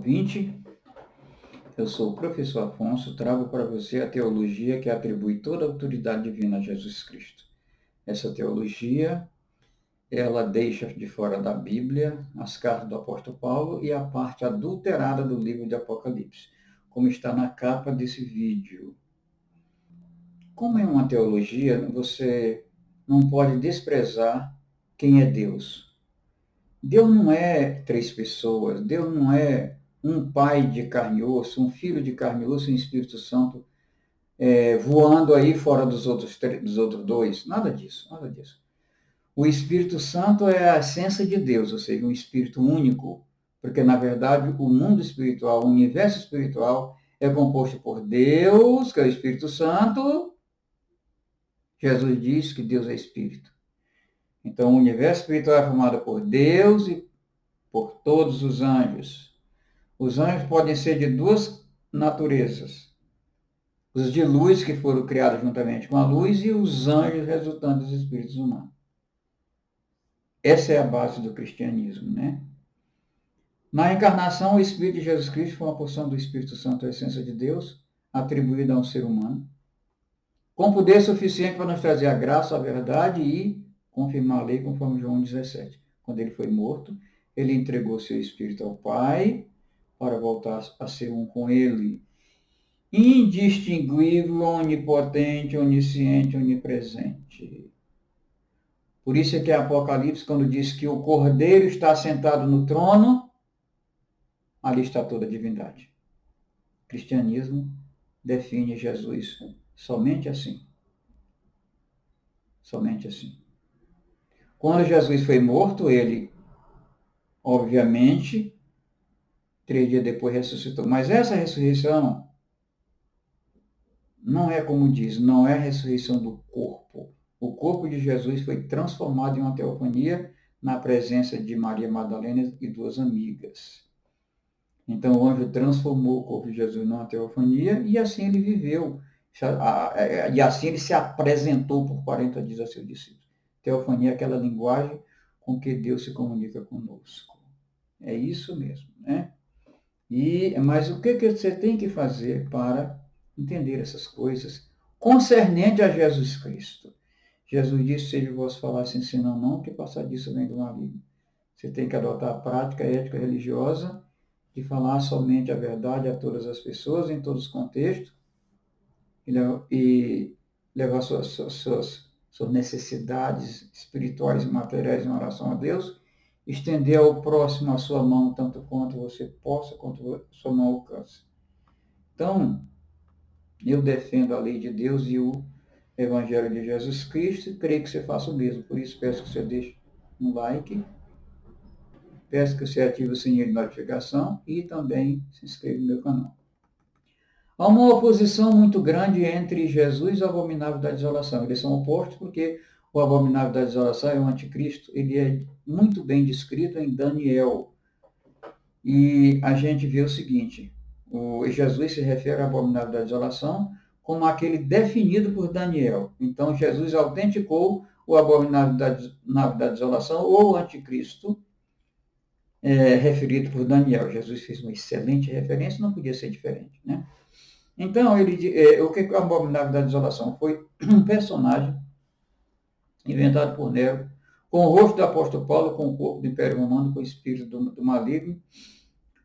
ouvinte. Eu sou o professor Afonso, trago para você a teologia que atribui toda a autoridade divina a Jesus Cristo. Essa teologia, ela deixa de fora da Bíblia as cartas do apóstolo Paulo e a parte adulterada do livro de Apocalipse, como está na capa desse vídeo. Como é uma teologia, você não pode desprezar quem é Deus. Deus não é três pessoas, Deus não é um pai de carne e osso, um filho de carne e osso e um Espírito Santo voando aí fora dos outros dois. Nada disso, nada disso. O Espírito Santo é a essência de Deus, ou seja, um Espírito único, porque, na verdade, o mundo espiritual, o universo espiritual é composto por Deus, que é o Espírito Santo. Jesus diz que Deus é Espírito. Então, o universo espiritual é formado por Deus e por todos os anjos. Os anjos podem ser de duas naturezas. Os de luz, que foram criados juntamente com a luz, e os anjos resultantes dos espíritos humanos. Essa é a base do cristianismo, né? Na encarnação, o Espírito de Jesus Cristo foi uma porção do Espírito Santo, a essência de Deus, atribuída a um ser humano, com poder suficiente para nos trazer a graça, a verdade e confirmar a lei, conforme João 17. Quando ele foi morto, ele entregou seu Espírito ao Pai, para voltar a ser um com ele, indistinguível, onipotente, onisciente, onipresente. Por isso é que Apocalipse, quando diz que o Cordeiro está sentado no trono, ali está toda a divindade. O cristianismo define Jesus somente assim. Somente assim. Quando Jesus foi morto, ele, obviamente, 3 dias depois ressuscitou. Mas essa ressurreição não é como diz, não é a ressurreição do corpo. O corpo de Jesus foi transformado em uma teofania na presença de Maria Madalena e 2 amigas. Então o anjo transformou o corpo de Jesus numa teofania e assim ele viveu. E assim ele se apresentou por 40 dias a seus discípulos. Teofania é aquela linguagem com que Deus se comunica conosco. É isso mesmo, né? Mas o que você tem que fazer para entender essas coisas concernente a Jesus Cristo? Jesus disse, seja vós falasse, ensinam não, que passar disso vem do maligno. Você tem que adotar a prática ética religiosa de falar somente a verdade a todas as pessoas, em todos os contextos, e levar suas necessidades espirituais e materiais em oração a Deus, estender ao próximo a sua mão, tanto quanto você possa, quanto a sua mão alcance. Então, eu defendo a lei de Deus e o Evangelho de Jesus Cristo, e creio que você faça o mesmo. Por isso, peço que você deixe um like, peço que você ative o sininho de notificação e também se inscreva no meu canal. Há uma oposição muito grande entre Jesus e o abominável da desolação. Eles são opostos porque o abominável da desolação é o anticristo. Ele é muito bem descrito em Daniel. E a gente vê o seguinte, Jesus se refere ao abominável da desolação como aquele definido por Daniel. Então, Jesus autenticou o abominável da desolação ou o anticristo, referido por Daniel. Jesus fez uma excelente referência, não podia ser diferente, né? Então, o que é o abominável da desolação? Foi um personagem inventado por Nero, com o rosto do apóstolo Paulo, com o corpo do Império Romano, com o espírito do maligno,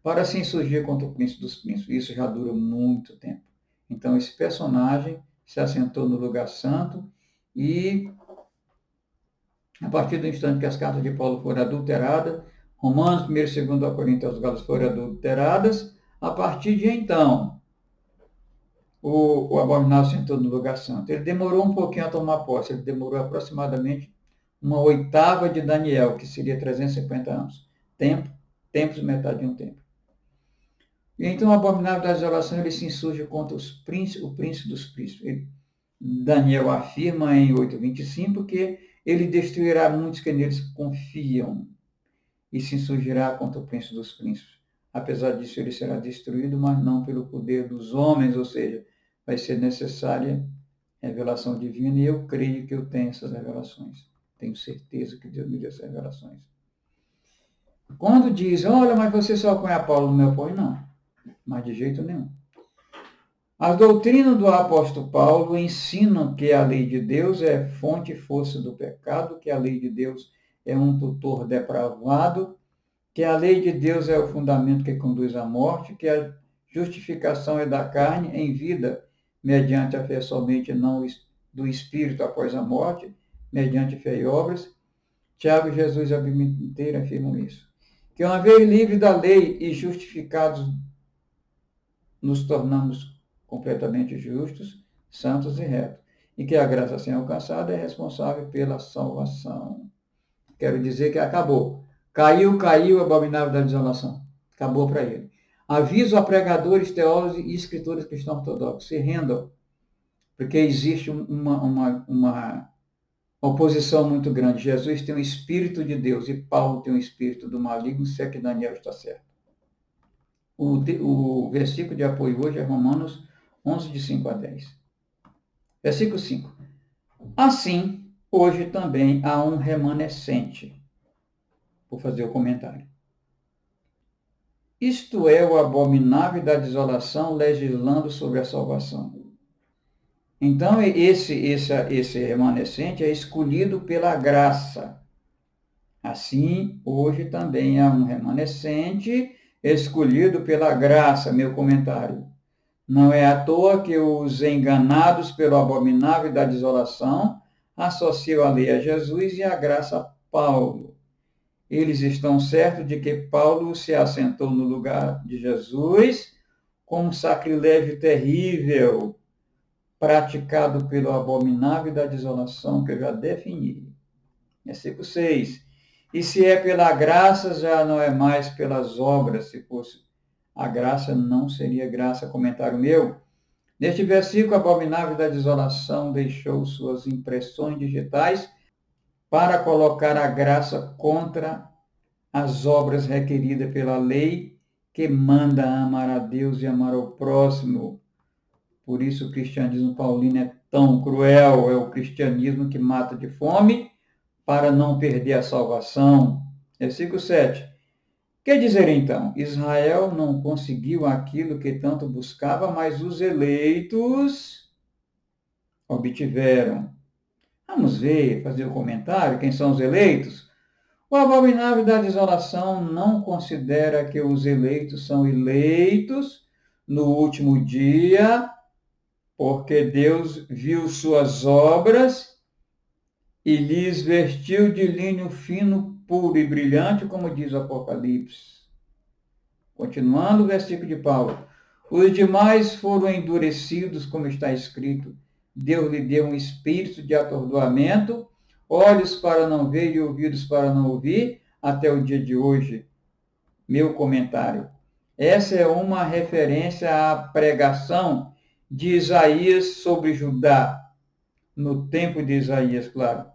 para se insurgir contra o príncipe dos príncipes. Isso já dura muito tempo. Então, esse personagem se assentou no lugar santo e, a partir do instante que as cartas de Paulo foram adulteradas, Romanos, 1 e 2 Coríntios aos Gálatas foram adulteradas, a partir de então, o abominável sentou no lugar santo. Ele demorou um pouquinho a tomar posse, ele demorou aproximadamente uma oitava de Daniel, que seria 350 anos. Tempos, metade de um tempo. E então o abominável da desolação, ele se insurge contra o príncipe dos príncipes. Daniel afirma em 8:25 que ele destruirá muitos que neles confiam e se insurgirá contra o príncipe dos príncipes. Apesar disso, ele será destruído, mas não pelo poder dos homens, ou seja, vai ser necessária revelação divina, e eu creio que eu tenho essas revelações. Tenho certeza que Deus me deu essas revelações. Quando diz, olha, mas você só põe a Paulo no meu apoio, não. Mas de jeito nenhum. As doutrinas do apóstolo Paulo ensinam que a lei de Deus é fonte e força do pecado, que a lei de Deus é um tutor depravado, que a lei de Deus é o fundamento que conduz à morte, que a justificação é da carne em vida, mediante a fé somente, não do Espírito após a morte, mediante fé e obras. Tiago, Jesus e a Bíblia inteira afirmam isso. Que uma vez livre da lei e justificados, nos tornamos completamente justos, santos e retos. E que a graça sem alcançada é responsável pela salvação. Quero dizer que acabou. Caiu a abominável da desolação. Acabou para ele. Aviso a pregadores, teólogos e escritores cristãos ortodoxos. Se rendam, porque existe uma oposição muito grande. Jesus tem o Espírito de Deus e Paulo tem o Espírito do maligno, se é que Daniel está certo. O versículo de apoio hoje é Romanos 11, de 5 a 10. Versículo 5. Assim, hoje também há um remanescente. Vou fazer o comentário. Isto é o abominável da desolação legislando sobre a salvação. Então, esse remanescente é escolhido pela graça. Assim, hoje também há um remanescente escolhido pela graça, meu comentário. Não é à toa que os enganados pelo abominável da desolação associam a lei a Jesus e a graça a Paulo. Eles estão certos de que Paulo se assentou no lugar de Jesus com um sacrilégio terrível praticado pelo abominável da desolação que eu já defini. Versículo 6. E se é pela graça, já não é mais pelas obras. Se fosse a graça, não seria graça. Comentário meu. Neste versículo, abominável da desolação deixou suas impressões digitais para colocar a graça contra as obras requeridas pela lei que manda amar a Deus e amar ao próximo. Por isso o cristianismo paulino é tão cruel, é o cristianismo que mata de fome para não perder a salvação. Versículo 7. Quer dizer então, Israel não conseguiu aquilo que tanto buscava, mas os eleitos obtiveram. Vamos ver, fazer o comentário, quem são os eleitos? O abominável da desolação não considera que os eleitos são eleitos no último dia, porque Deus viu suas obras e lhes vestiu de linho fino, puro e brilhante, como diz o Apocalipse. Continuando o versículo de Paulo. Os demais foram endurecidos, como está escrito. Deus lhe deu um espírito de atordoamento, olhos para não ver e ouvidos para não ouvir, até o dia de hoje. Meu comentário. Essa é uma referência à pregação de Isaías sobre Judá, no tempo de Isaías, claro.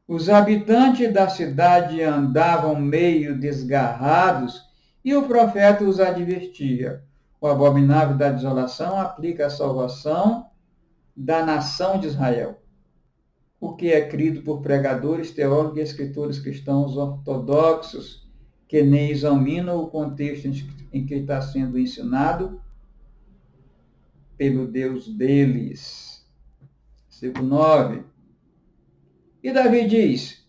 Os habitantes da cidade andavam meio desgarrados e o profeta os advertia. O abominável da desolação aplica a salvação da nação de Israel, o que é crido por pregadores, teólogos e escritores cristãos ortodoxos, que nem examinam o contexto em que está sendo ensinado pelo Deus deles. Versículo 9. E Davi diz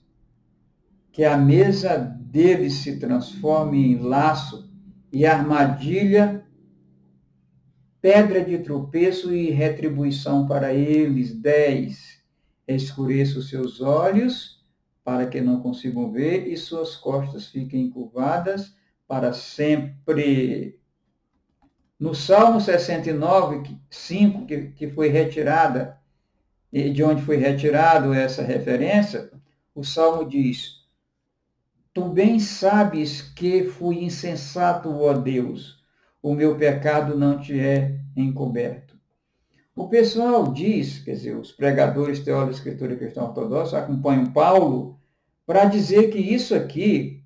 que a mesa deles se transforme em laço e armadilha, pedra de tropeço e retribuição para eles. 10. Escureça os seus olhos para que não consigam ver e suas costas fiquem curvadas para sempre. No Salmo 69, 5, que foi retirada, de onde foi retirado essa referência, o Salmo diz: Tu bem sabes que fui insensato, ó Deus, o meu pecado não te é encoberto. O pessoal diz, quer dizer, os pregadores, teólogos, escritores cristãos ortodoxos acompanham Paulo para dizer que isso aqui,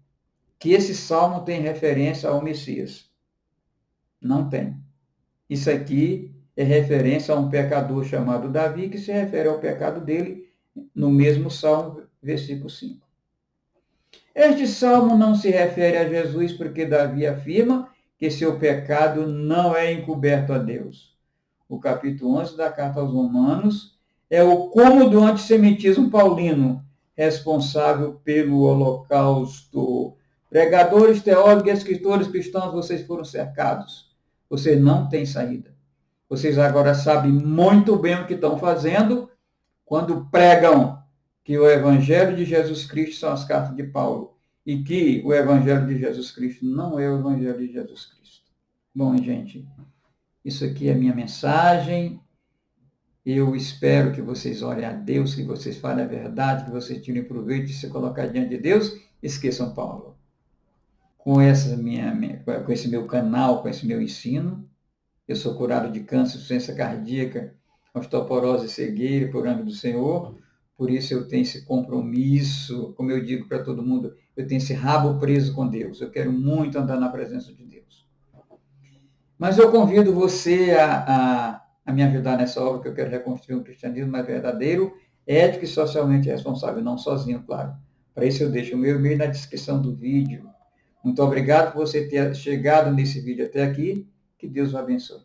que esse salmo tem referência ao Messias. Não tem. Isso aqui é referência a um pecador chamado Davi, que se refere ao pecado dele no mesmo salmo, versículo 5. Este salmo não se refere a Jesus porque Davi afirma que seu pecado não é encoberto a Deus. O capítulo 11 da Carta aos Romanos é o cúmulo do antissemitismo paulino, responsável pelo Holocausto. Pregadores, teólogos e escritores cristãos, vocês foram cercados. Vocês não têm saída. Vocês agora sabem muito bem o que estão fazendo quando pregam que o Evangelho de Jesus Cristo são as cartas de Paulo e que o Evangelho de Jesus Cristo não é o Evangelho de Jesus Cristo. Bom, gente, isso aqui é a minha mensagem. Eu espero que vocês orem a Deus, que vocês falem a verdade, que vocês tirem proveito de se colocar diante de Deus. Esqueçam Paulo. Com esse meu canal, com esse meu ensino, eu sou curado de câncer, insuficiência cardíaca, osteoporose e cegueira por âmbito do Senhor. Por isso eu tenho esse compromisso, como eu digo para todo mundo, eu tenho esse rabo preso com Deus. Eu quero muito andar na presença de Deus. Mas eu convido você a me ajudar nessa obra, que eu quero reconstruir um cristianismo mais verdadeiro, ético e socialmente responsável, não sozinho, claro. Para isso eu deixo o meu e-mail na descrição do vídeo. Muito obrigado por você ter chegado nesse vídeo até aqui. Que Deus o abençoe.